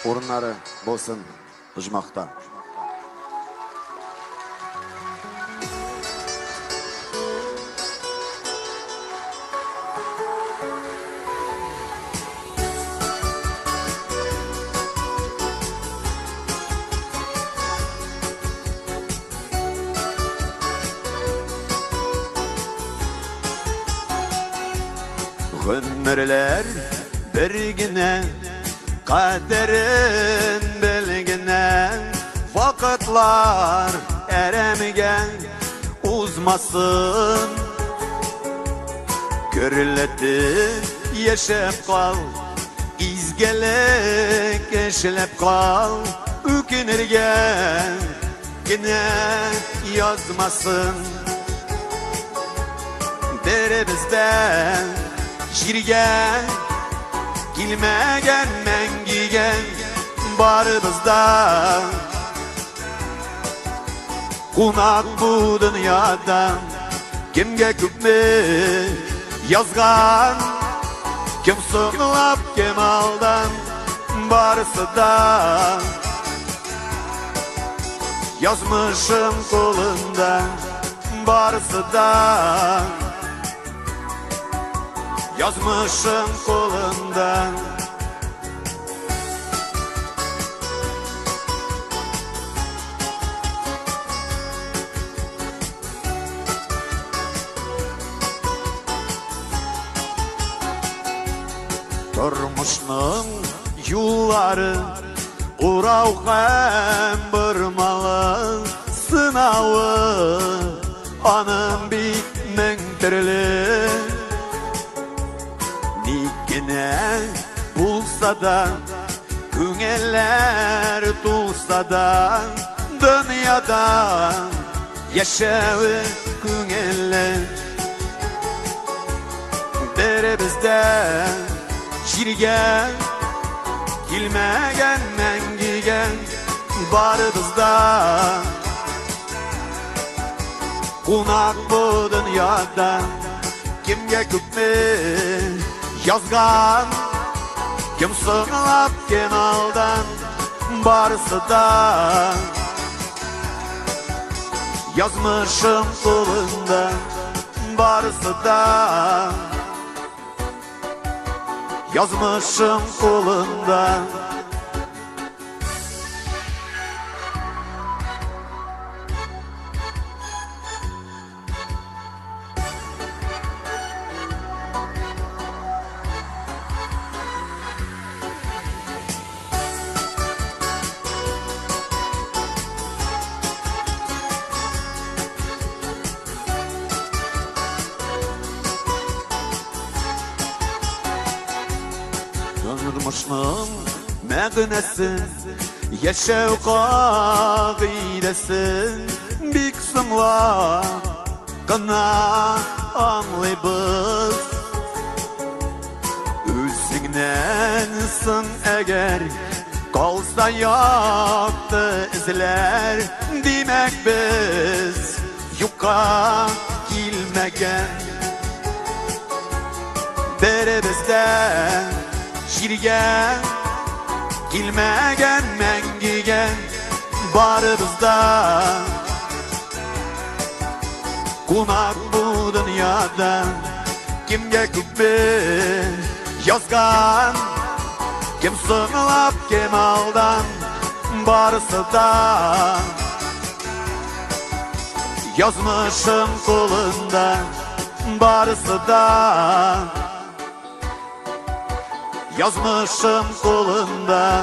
Orunları bolsun hıcmakta. Ömürler birgine, kaderin belgine, vakitlar eremigen uzmasın. Görületi yaşap kal, izgelik eşlep kal, ükinirgen yine yazmasın. Derebizden Şirgen, gilmegen mengigen barımızda. Kunak bu dünyadan kimge küpme yazgan, kim sığınlap kim aldan barısı da. Yazmışım kolunda barısı da. Yazmışım kolundan. Durmuşnun yolları Urav hem bırmalı sınavı, anın bitmen türlü. Nikine bulsa da, güngeller tulsa da, dünyada yaşağı güngeller. Derebizde şirgen, gilmegen mengigen barımızda. Kunak bu dünyada kimge küpme yazgan, kim sığınlap kim aldan barısı da. Yazmışım kolunda barısı da. Yazmışım kolunda. Tanırmışım məqnəsin, yaşav qağidəsin. Bir kısımla qına anlayız. Üzügnənsin əgər qalsa yaptı izlər. Demək biz yuqa kilməgən. Derebizdə şirgen, gilmegen mengigen barımızda. Kunak bu dünyada kimge küpme yazgan, kim sığınlap kim aldan barısı da. Yazmışım kolunda barısı da. Yazmışım kolunda.